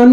1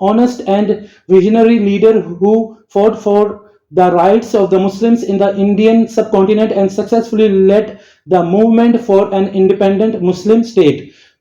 honest and visionary leader who fought for the rights of the Muslims in the Indian subcontinent and successfully led the movement for an independent Muslim state۔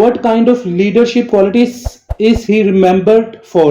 what kind of leadership qualities is he remembered for۔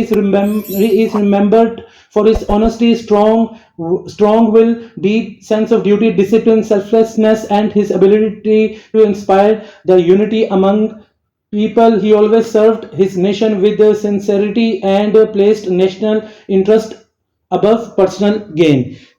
is remembered for his honesty, strong will, deep sense of duty, discipline, selflessness and his ability to inspire the unity among people. He always served his nation with sincerity and placed national interest above personal gain۔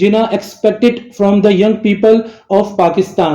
Jinnah expected from the young people of Pakistan۔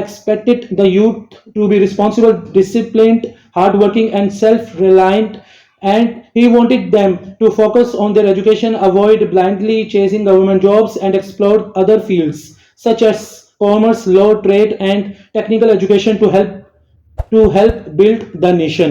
expected the youth to be responsible, disciplined, hardworking and self-reliant, and he wanted them to focus on their education, avoid blindly chasing government jobs and explore other fields such as commerce, law, trade and technical education to help build the nation۔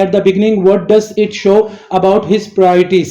at the beginning, what does it show about his priorities۔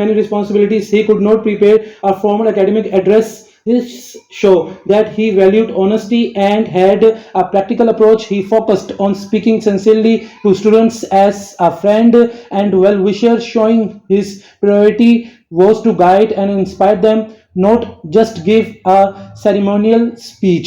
many responsibilities he could not prepare a formal academic address۔ This show that he valued honesty and had a practical approach. He focused on speaking sincerely to students as a friend and well-wisher, showing his priority was to guide and inspire them, not just give a ceremonial speech۔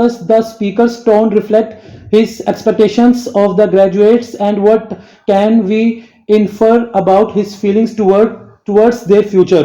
does the speaker's tone reflect his expectations of the graduates and what can we infer about his feelings towards their future۔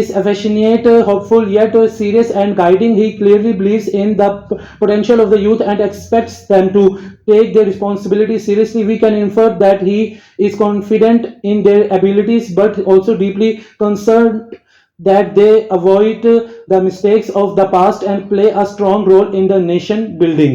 is affectionate, hopeful yet serious and guiding. He clearly believes in the potential of the youth and expects them to take their responsibilities seriously. We can infer that he is confident in their abilities but also deeply concerned that they avoid the mistakes of the past and play a strong role in the nation building۔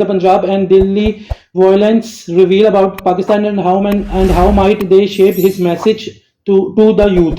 the Punjab and Delhi violence reveal about Pakistan and how might they shape his message to the youth۔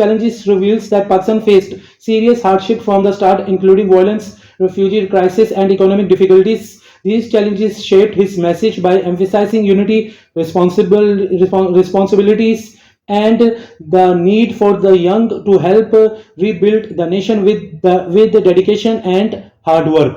challenges reveals that Pakistan faced serious hardship from the start including violence, refugee crisis and economic difficulties। These challenges shaped his message by emphasizing unity, responsibilities and the need for the young to help rebuild the nation with dedication and hard work۔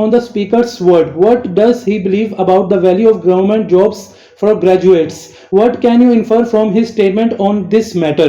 on the speaker's word what does he believe about the value of government jobs for graduates, what can you infer from his statement on this matter۔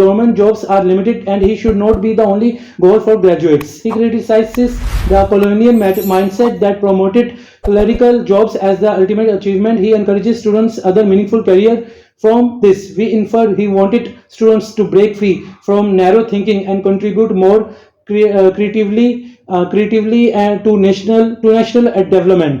government jobs are limited and he should not be the only goal for graduates۔ He criticizes the colonial mindset that promoted clerical jobs as the ultimate achievement. He encourages students other meaningful career। From this we infer he wanted students to break free from narrow thinking and contribute more creatively and to national development۔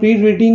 pre reading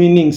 meanings۔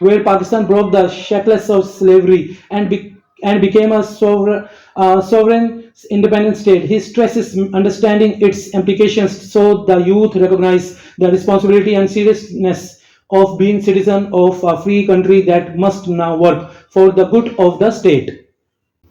where Pakistan broke the shackles of slavery and became a sovereign independent state. He stresses understanding its implications so the youth recognize the responsibility and seriousness of being citizen of a free country that must now work for the good of the state.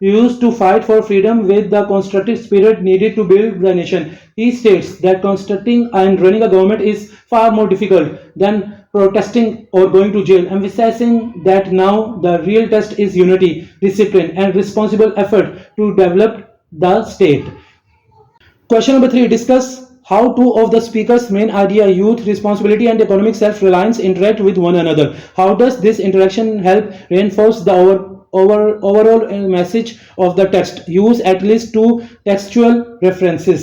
used to fight for freedom with the constructive spirit needed to build the nation. He states that constructing and running a government is far more difficult than protesting or going to jail, emphasizing that now the real test is unity, discipline, and responsible effort to develop the state. Question number 3. Discuss how two of the speakers' main idea, youth responsibility and economic self-reliance, interact with one another. How does this interaction help reinforce the overall message of the text? Use at least 2 textual references.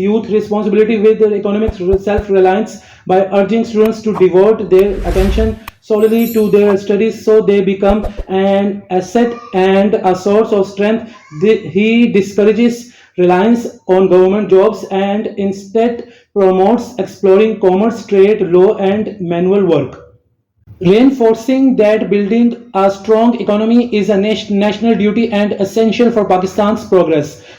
youth responsibility with economic self-reliance by urging students to devote their attention solely to their studies so they become an asset and a source of strength. He discourages reliance on government jobs and instead promotes exploring commerce, trade, law and manual work, reinforcing that building a strong economy is a national duty and essential for Pakistan's progress.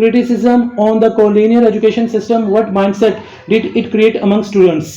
criticism on the colonial education system. What mindset did it create among students?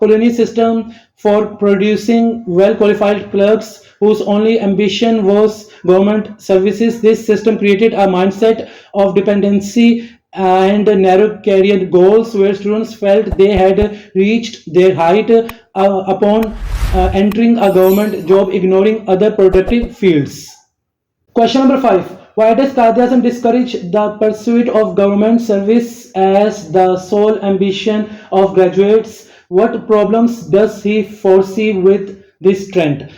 colonial system for producing well qualified clerks whose only ambition was government services. This system created a mindset of dependency and narrow career goals where students felt they had reached their height upon entering a government job, ignoring other productive fields. Question number 5. Why does Qaid Azam discourage the pursuit of government service as the sole ambition of graduates? What problems does he foresee with this trend?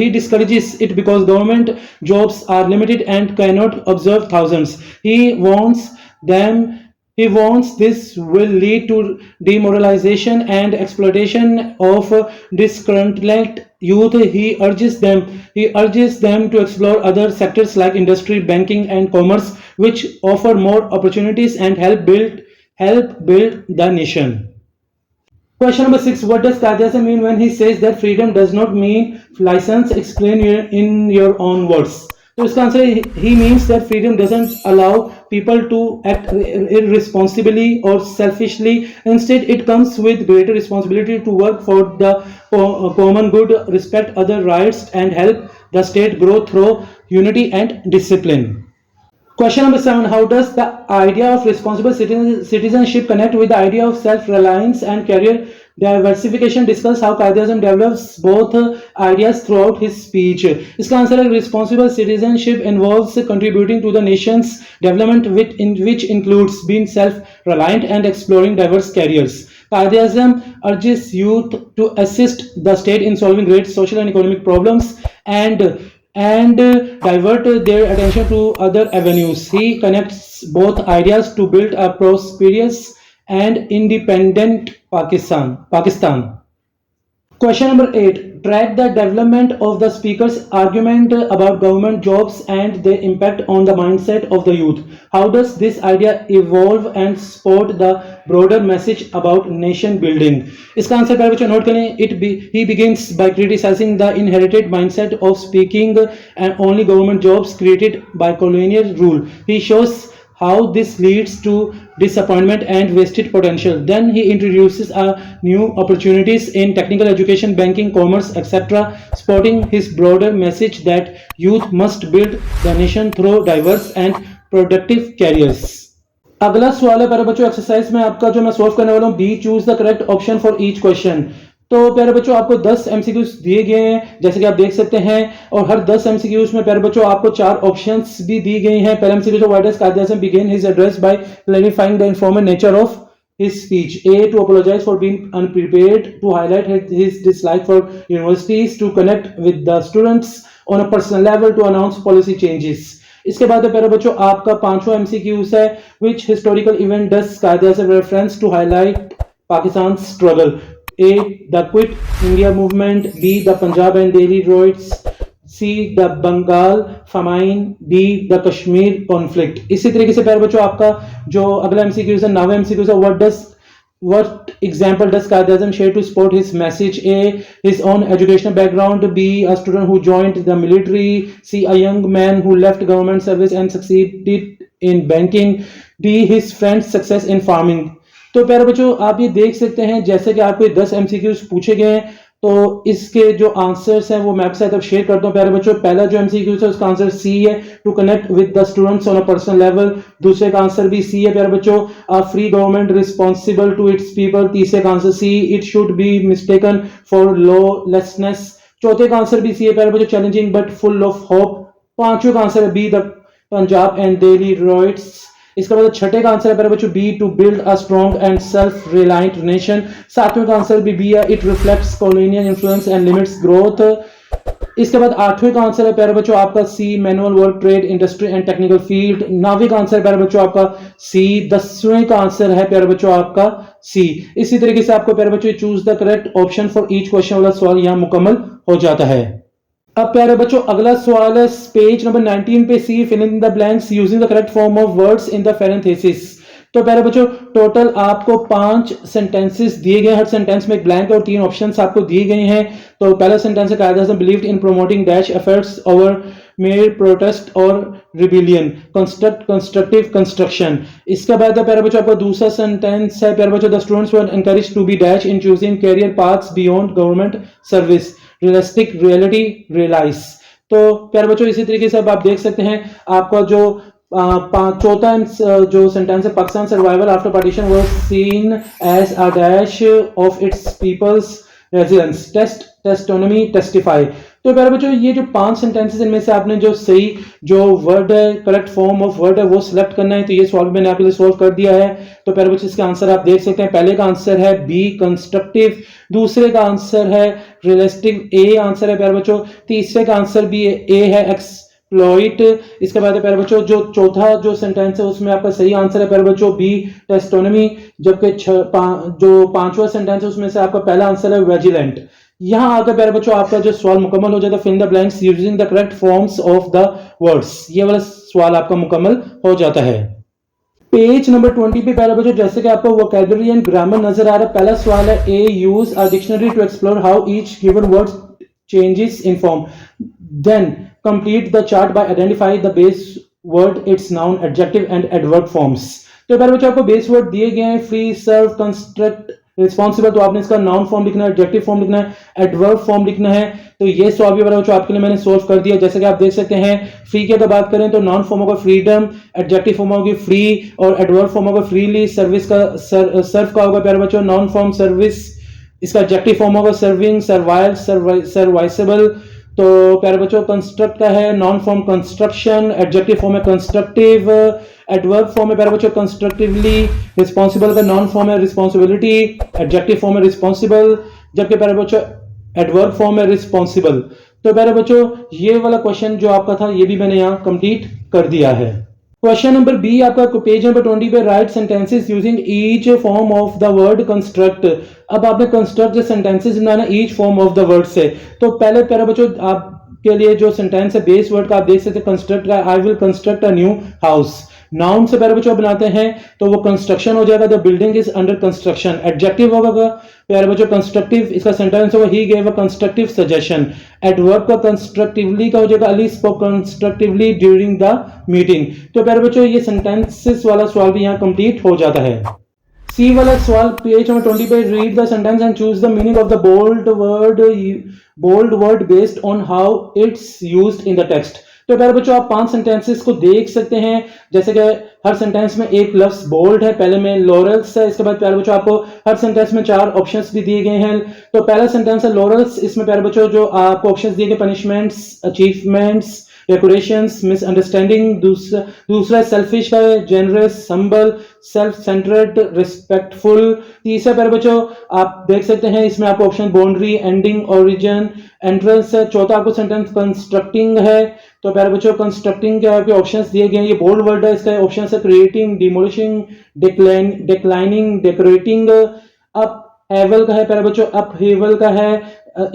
he discourages it because government jobs are limited and cannot absorb thousands. He warns this will lead to demoralization and exploitation of disgruntled youth. He urges them to explore other sectors like industry, banking and commerce which offer more opportunities and help build the nation. Question number 6. What does Qaid Azam mean when he says that freedom does not mean license? Explain in your own words. So his answer, he means that freedom doesn't allow people to act irresponsibly or selfishly. Instead, it comes with greater responsibility to work for the common good, respect other rights, and help the state grow through unity and discipline. Question number 7. How does the idea of responsible citizenship connect with the idea of self-reliance and career diversification? Discuss how Qaid Azam develops both ideas throughout his speech. इसका answer है responsible citizenship involves contributing to the nation's development which includes being self-reliant and exploring diverse careers. Qaid Azam urges youth to assist the state in solving great social and economic problems and divert their attention to other avenues. He connects both ideas to build a prosperous and independent Pakistan. Question number 8. track the development of the speaker's argument about government jobs and their impact on the mindset of the youth. How does this idea evolve and support the broader message about nation building? इसका answer प्यारे बच्चों note करें. He begins by criticizing the inherited mindset of speaking and only government jobs created by colonial rule. He shows how this leads to disappointment and wasted potential. Then he introduces new opportunities in technical education, banking, commerce, etc., supporting his broader message that youth must build the nation through diverse and productive careers. अगला सवाल है प्यारे बच्चों exercise में आपका जो मैं solve करने वाला हूँ, be choose the correct option for each question. तो प्यारे बच्चों आपको 10 एमसीक्यूज दिए गए हैं जैसे कि आप देख सकते हैं, और हर 10 एमसीक्यूज में प्यारे बच्चों आपको 4 ऑप्शंस भी दी गई हैं. पहला MCQ why does Quaid Azam begin his address by clarifying the informal nature of his speech. A, to apologize for being unprepared, to highlight his dislike for universities, to connect with the students on a personal level, to announce policy changes. इसके बाद प्यारे बच्चों आपका 5वां MCQs है, which historical event does Quaid Azam reference to highlight Pakistan's struggle? A, the Quit India movement. B, the Punjab and Delhi riots. C, the Bengal famine. D, the Kashmir conflict. इसी तरीके से प्यारे बच्चों आपका जो अगला MCQs है, 9वां MCQs है, what example does Qaid Azam share to support his message? A, his own educational background. B, a student who joined the military. C, a young man who left government service and succeeded in banking. D, his friend's success in farming. तो प्यारे बच्चों आप ये देख सकते हैं जैसे कि आपको 10 एमसीक्यूज पूछे गए हैं, तो इसके जो आंसर्स हैं वो मैं आपके साथ अब शेयर करता हूं. प्यारे बच्चों पहला जो एमसीक्यूज है उसका आंसर सी है, to connect with the students on a personal level. दूसरे का आंसर भी सी है प्यारे बच्चों, a free government responsible to its people. तीसरे का answer C, it should be mistaken for lawlessness. चौथे का आंसर भी सी है प्यारे बच्चों, challenging but full of hope. पांचवें का आंसर है B, the Punjab and Delhi riots. इसके बाद छठे का आंसर है प्यारे बच्चों B, to build a strong and self reliant nation. सातवें का आंसर भी बी है, it reflects colonial influence and limits growth. इसके बाद आठवें का आंसर है प्यारे बच्चों आपका C, manual work, trade, industry and technical field. नौवीं का आंसर है प्यारे बच्चों आपका सी. 10वें का आंसर है प्यारे बच्चों आपका सी. इसी तरीके से आपको प्यारे बच्चों choose the correct option for each question वाला सवाल यहां मुकम्मल हो जाता है. अब प्यारे बच्चों अगला सवाल है पेज नंबर 19 पे, C fill in the blanks using the correct form of words in the parenthesis. तो प्यारे बच्चों टोटल आपको 5 सेंटेंसेस दिए गए, हर सेंटेंस में एक ब्लैंक और 3 ऑप्शंस आपको दिए गए हैं. तो पहला सेंटेंस है Quaid Azam believed in promoting dash efforts over mere protest or rebellion constructive construction. इसके बाद है प्यारे बच्चों आपका दूसरा सेंटेंस है प्यारे बच्चों, the students were encouraged to be dash in choosing career paths beyond government service, realistic reality realise. तो प्यारे बच्चों इसी तरीके से अब आप देख सकते हैं आपका जो चौथा जो सेंटेंस है, Pakistan survival after partition was seen as a dash of its people's resilience, testimony, testify. तो प्यारे बच्चों ये जो 5 सेंटेंसेस इनमें से आपने जो सही जो वर्ड है, करेक्ट फॉर्म ऑफ वर्ड है वो सिलेक्ट करना है. तो ये सवाल मैंने आपके लिए सोल्व कर दिया है. तो प्यारे बच्चों इसका आंसर आप देख सकते हैं. पहले का आंसर है बी, कंस्ट्रक्टिव. दूसरे का आंसर है रियलिस्टिक, ए आंसर है प्यारे बच्चों. तीसरे का आंसर भी ए है, एक्सप्लॉइट. इसके बाद प्यारे बच्चों जो चौथा जो सेंटेंस है उसमें आपका सही आंसर है प्यारे बच्चों बी, टेस्टोनमी. जबकि जो 5वां सेंटेंस है उसमें से आपका पहला आंसर है विजिलेंट. यहां आकर प्यारे बच्चों आपका जो सवाल मुकम्मल हो जाता है, fill in the blanks using the correct forms of the words. ये वाला सवाल आपका मुकम्मल हो जाता है. पेज नंबर 20 पे प्यारे बच्चों जैसे कि आपको वोकैबुलरी एंड ग्रामर नजर आ रहा है. पहला सवाल है A, use a dictionary to explore how each given word changes in form. Then complete the chart by identify the base word, its noun, adjective and adverb forms. तो प्यारे बच्चों आपको बेस वर्ड दिए गए हैं, फ्री, सर्व, construct, responsible. तो आपने इसका नाउन फॉर्म लिखना है, एडजेक्टिव फॉर्म लिखना है, एडवर्ब फॉर्म लिखना है. तो ये सवाल भी बच्चों आपके लिए मैंने सोल्व कर दिया. जैसे कि आप देख सकते हैं फ्री की अगर बात करें तो नाउन फॉर्म होगा फ्रीडम, एडजेक्टिव फॉर्म होगी फ्री और एडवर्ब फॉर्म होगा फ्रीली. सर्विस का सर्व का होगा प्यारे बच्चों नाउन फॉर्म सर्विस. इसका एडजेक्टिव फॉर्म होगा सर्विंग, सर्वाइव, सर्वाइसेबल. तो प्यारे बच्चों कंस्ट्रक्ट का है noun form construction, adjective form है कंस्ट्रक्टिव, एडवर्ब फॉर्म है प्यारे बच्चों कंस्ट्रक्टिवली. रिस्पॉन्सिबल का नाउन फॉर्म है रिस्पॉन्सिबिलिटी, एडजेक्टिव फॉर्म है रिस्पॉन्सिबल, जबकि प्यारे बच्चों एडवर्ब फॉर्म है रिस्पॉन्सिबल. तो प्यारे बच्चों ये वाला क्वेश्चन जो आपका था ये भी मैंने यहाँ कंप्लीट कर दिया है. क्वेश्चन नंबर बी आपका पेज नंबर 20 पे right sentences using each form of the word construct. अब आपने construct sentences banana each form of the word से। तो पहले प्यारे बच्चों आपके लिए जो सेंटेंस है बेस वर्ड का आप देख सकते हैं कंस्ट्रक्ट का, I will construct a new house. Noun से प्यारे बच्चों बनाते हैं तो वो कंस्ट्रक्शन हो जाएगा, the building is under construction. Adjective होगा प्यारे बच्चों कंस्ट्रक्टिव, इसका सेंटेंस होगा he gave a constructive suggestion. Adverb का कंस्ट्रक्टिवली का हो जाएगा Ali spoke constructively during the meeting. तो प्यारे बच्चों ये सेंटेंसेस वाला सवाल भी यहाँ कंप्लीट हो जाता है। सी वाला सवाल पेज नंबर 20 पे read the sentence and choose the meaning of the bold word based on how it's used in the text. तो प्यारे बच्चों आप 5 सेंटेंसेस को देख सकते हैं, जैसे कि हर सेंटेंस में एक लफ्ज बोल्ड है, पहले में लॉरेल्स है, इसके बाद प्यारे बच्चों आपको हर सेंटेंस में 4 ऑप्शंस भी दिए गए हैं। तो पहला सेंटेंस है लॉरेल्स, इसमें प्यारे बच्चों जो आपको ऑप्शंस दिए गए पनिशमेंट्स, अचीवमेंट्स, डेकोरेशंस, मिसअंडरस्टैंडिंग। दूसरा सेल्फिश का है, generous, humble, self centred, respectful. तीसरा प्यारे बच्चों आप देख सकते हैं इसमें आपको option boundary, ending, origin, entrance है। चौथा आपको सेंटेंस कंस्ट्रक्टिंग है, तो प्यारे बच्चों कंस्ट्रक्टिंग के आपके ऑप्शंस दिए गए हैं, ये बोल्ड वर्ड है, इसका ऑप्शन है creating, demolishing, declining, decorating. Upheaval का है प्यारे बच्चों, अप हेवल का है,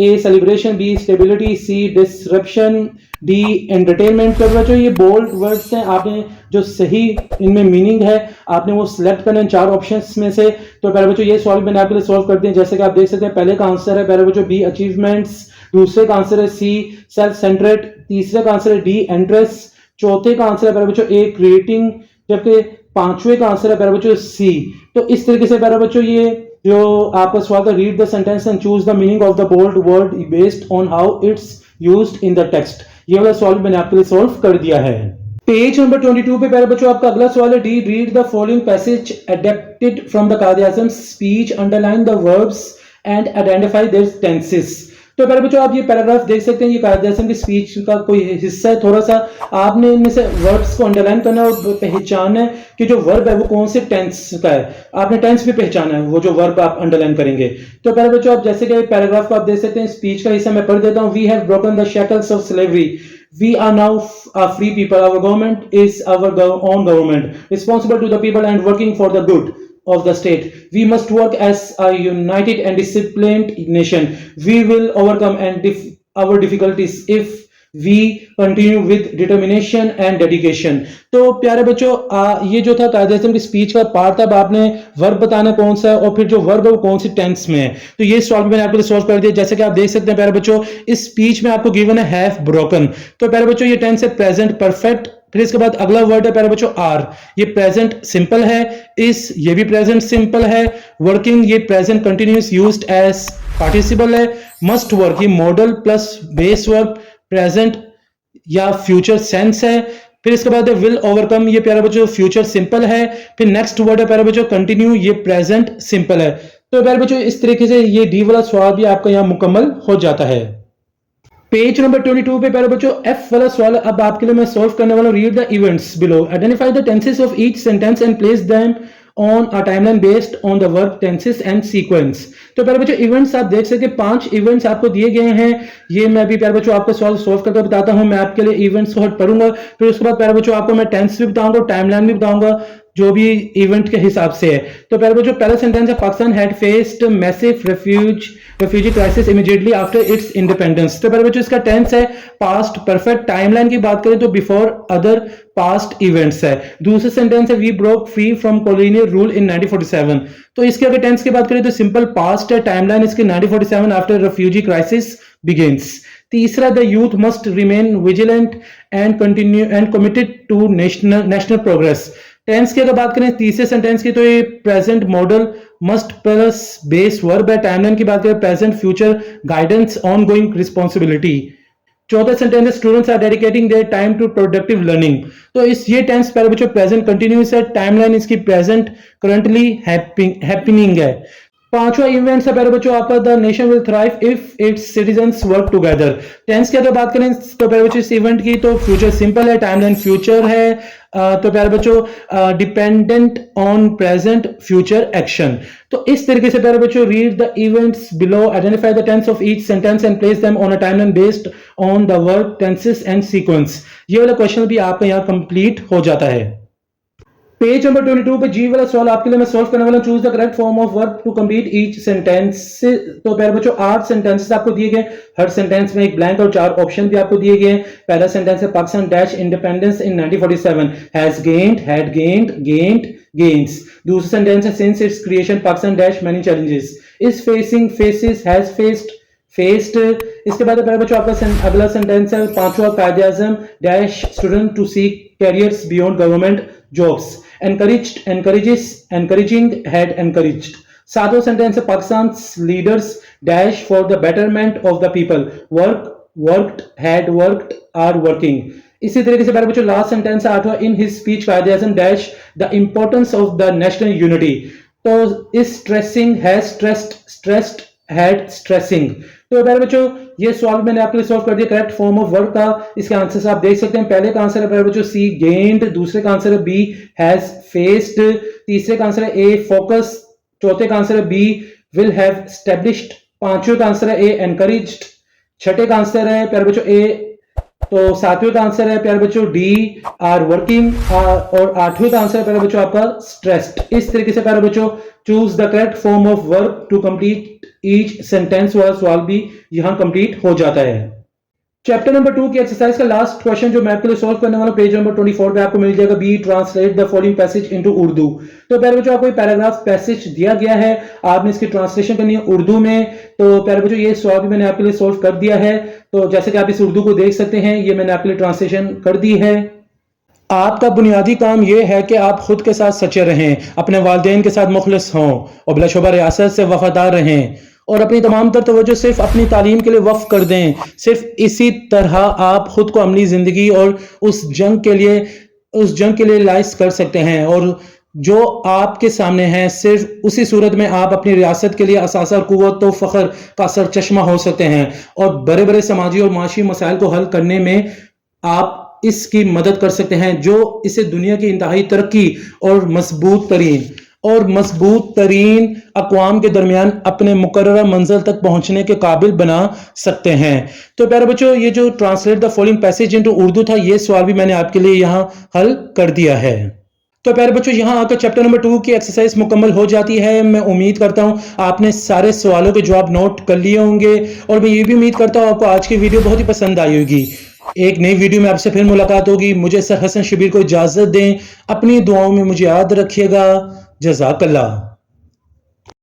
A celebration, B stability, C disruption, D entertainment. प्यारे बच्चों ये बोल्ड वर्ड्स हैं, आपने जो सही इनमें मीनिंग है आपने वो सिलेक्ट करना है 4 ऑप्शंस में से। तो प्यारे बच्चों ये सवाल मैंने आपके लिए सॉल्व कर दिए, जैसे कि आप देख सकते हैं पहले का आंसर है प्यारे बच्चों बी अचीवमेंट्स, दूसरे का आंसर है सी सेल्फ सेंटर्ड, तीसरे का आंसर है डी इंटरेस्ट, चौथे का आंसर है प्यारे बच्चों ए क्रिएटिंग, जबकि पांचवें का आंसर है प्यारे बच्चों सी। तो इस तरीके से प्यारे बच्चों ये जो आपका सवाल था read the sentence and choose the meaning of the bold word based on how it's used in the text, ये वाला सवाल मैंने आपके लिए सॉल्व कर दिया है। पेज नंबर 22 पे प्यारे बच्चों आपका अगला सवाल है D read the following passage adapted from the Quaid e Azam speech, underline the verbs and identify their tenses. तो प्यारे बच्चों आप ये पैराग्राफ देख सकते हैं, ये कायदे-ए-आज़म की स्पीच का कोई हिस्सा है। थोड़ा सा आपने इनमें से वर्ब्स को अंडरलाइन करना है और पहचानना है कि जो वर्ब है वो कौन से टेंस का है, आपने टेंस भी पहचाना है वो जो वर्ब आप अंडरलाइन करेंगे। तो प्यारे बच्चों आप जैसे कि पैराग्राफ को आप देख सकते हैं, स्पीच का हिस्सा मैं पढ़ देता हूँ। We have broken the shackles of slavery, we are now a free people, our government is our own government, responsible to the people and working for the good of the state. We must work as a united and disciplined nation. We will overcome our difficulties if we continue with determination and dedication. तो प्यारे बच्चों ये जो था कायदे-ए-आज़म की speech का part था। अब आपने वर्ब बताना कौन सा है और फिर जो वर्ब है वो कौन सी टेंस में है। तो ये सवाल मैंने आपके लिए सॉल्व कर दिया, जैसे कि आप देख सकते हैं प्यारे बच्चों इस स्पीच में आपको गिवन है हैव ब्रोकन। तो प्यारे बच्चों ये टेंस है प्रेजेंट परफेक्ट, फिर इसके बाद अगला वर्ड है प्यारे बच्चों आर, ये प्रेजेंट सिंपल है, इस ये भी प्रेजेंट सिंपल है, वर्किंग ये present continuous used as participle है, मस्ट वर्क ये modal plus base verb present या फ्यूचर सेंस है, फिर इसके बाद विल ओवरकम ये प्यारे बच्चों फ्यूचर सिंपल है, फिर नेक्स्ट वर्ड है प्यारे बच्चों कंटिन्यू ये प्रेजेंट सिंपल है। तो प्यारे बच्चों इस तरीके से ये डी वाला सवाल भी आपका यहाँ मुकम्मल हो जाता है। पेज नंबर 22 पे प्यारे बच्चों एफ वाला सवाल अब आपके लिए मैं सॉल्व करने वाला हूं। Read the events below, identify the tenses of each sentence and place them on a timeline based on the verb tenses and sequence. तो प्यारे बच्चों इवेंट्स आप देख सकते हैं 5 इवेंट्स आपको दिए गए हैं, ये मैं भी प्यारे बच्चों आपको सॉल्व करके बताता हूं। मैं आपके लिए इवेंट्स को पढ़ूंगा, फिर उसके बाद प्यारे बच्चों आपको मैं टेंस भी बताऊंगा, टाइमलाइन भी बताऊंगा जो भी इवेंट के हिसाब से है। तो प्यारे बच्चों पहला सेंटेंस है Pakistan had faced massive refugee crisis immediately after its independence। तो प्यारे बच्चों इसका टेंस है पास्ट परफेक्ट। टाइमलाइन की बात करें तो बिफोर अदर पास्ट इवेंट्स है। दूसरा सेंटेंस है we broke free from colonial rule in 1947। तो इसके अगर टेंस की बात करें तो सिंपल पास्ट है, टाइमलाइन इसकी 1947 आफ्टर रेफ्यूजी क्राइसिस बिगिंस। तीसरा the youth must remain vigilant and continue and committed to national progress. Tense की अगर बात करें तीसरे सेंटेंस की तो ये present modal must plus base verb है। टाइमलाइन की बात करें present future guidance ongoing responsibility. चौथा सेंटेंस है students are dedicating their time to productive learning. तो इस ये टेंस प्यारे बच्चों प्रेजेंट कंटिन्यूअस है, टाइमलाइन इसकी प्रेजेंट करंटली हैपनिंग है। पांचवा इवेंट है प्यारे बच्चों आपका the nation will thrive if its citizens work together. Tense की अगर बात करें तो प्यारे बच्चों इस इवेंट की तो फ्यूचर सिंपल है, टाइमलाइन फ्यूचर है, तो प्यारे बच्चों dependent on present future action. तो इस तरीके से प्यारे बच्चों read the events below, identify the tense of each sentence and place them on a timeline based on the verb, tenses and sequence. ये वाला क्वेश्चन भी आपका यहाँ कंप्लीट हो जाता है। पेज नंबर 22 पे जी वाला सवाल आपके लिए मैं सॉल्व करने वाला हूं। Choose the correct form of verb to complete each sentence. तो प्यारे बच्चों 8 सेंटेंसेस आपको दिए गए, हर सेंटेंस में एक ब्लैंक और 4 ऑप्शन भी आपको दिए गए। पहला सेंटेंस है Pakistan dash independence in 1947 has gained, had gained, gained, gains. दूसरा सेंटेंस है since its creation Pakistan dash many challenges is facing, faces, has faced, faced. इसके बाद प्यारे बच्चों आपका अगला सेंटेंस है पांचवा Quaid e Azam dash student to seek careers beyond government jobs, encouraged, encourages, encouraging, had encouraged। सातवां सेंटेंस है Pakistan leaders dash for the betterment of the people, work, worked, had worked, are working. इसी तरीके से प्यारे बच्चों लास्ट सेंटेंस है आठवां in his speech Quaid e Azam dash the importance of the national unity. तो इस stressing, has stressed, stressed, had stressing. तो प्यारे बच्चों ये सवाल मैंने आपके लिए सॉल्व कर दिया करेक्ट फॉर्म ऑफ वर्ब का। इसके आंसर आप देख सकते हैं। पहले का आंसर है प्यारे बच्चों सी गेन्ड, दूसरे का आंसर है बी हैज फेस्ड, तीसरे का आंसर है ए फोकस, चौथे का आंसर है बी विल हैव एस्टैब्लिश्ड, पांचवें का आंसर है ए एनकरेज्ड, छठे का आंसर है प्यारे बच्चों ए, तो सातवें का आंसर है प्यारे बच्चों डी आर वर्किंग, और आठवें का आंसर है प्यारे बच्चों आपका स्ट्रेस्ड। इस तरीके से प्यारे बच्चों choose the correct form of verb to complete each sentence वाला सवाल भी यहां कंप्लीट हो जाता है। चैप्टर नंबर 2 की एक्सरसाइज का लास्ट क्वेश्चन जो मैं आपके लिए सॉल्व करने वाला हूं, पेज नंबर 24 पे आपको मिल जाएगा be translate the following passage into Urdu. तो प्यारे बच्चों आपको पैराग्राफ पैसेज दिया गया है, आपने इसकी ट्रांसलेशन करनी है उर्दू में। तो प्यारे बच्चों ये सवाल भी मैंने आपके लिए सॉल्व कर दिया है। तो जैसे कि आप इस उर्दू को देख सकते हैं, ये मैंने आपके लिए ट्रांसलेशन कर दी है। आपका बुनियादी काम यह है कि आप खुद के साथ सच्चे रहें, अपने वालिदैन के साथ मुखलिस हों और बिलाशुबा रियासत से वफादार रहें और अपनी तमाम तर तवज्जो सिर्फ अपनी तालीम के लिए वक्फ कर दें। सिर्फ इसी तरह आप खुद को अमली ज़िंदगी और उस जंग के लिए लाइस कर सकते हैं और जो आपके सामने है, सिर्फ उसी सूरत में आप अपनी रियासत के लिए असासा कुव्वत और फ़ख्र का सरचश्मा हो सकते हैं और बड़े बड़े समाजी और माशी मसाइल को हल करने में आप इसकी मदद कर सकते हैं, जो इसे दुनिया की इंतहाई तरक्की और मजबूत तरीन अक़वाम के दरमियान अपने मुकर्ररा मंजिल तक पहुंचने के काबिल बना सकते हैं। तो प्यारे बच्चों ये जो translate the following passage into Urdu था, ये सवाल भी मैंने आपके लिए यहाँ हल कर दिया है। तो प्यारे बच्चों यहाँ आकर चैप्टर नंबर 2 की एक्सरसाइज मुकम्मल हो जाती है। मैं उम्मीद करता हूँ आपने सारे सवालों के जवाब नोट कर लिए होंगे और मैं ये भी उम्मीद करता हूँ आपको आज की वीडियो बहुत ही पसंद आई होगी। एक नई वीडियो में आपसे फिर मुलाकात होगी। मुझे सर हसन शबीर को इजाजत दें, अपनी दुआओं में मुझे याद रखिएगा। जज़ाकल्लाह।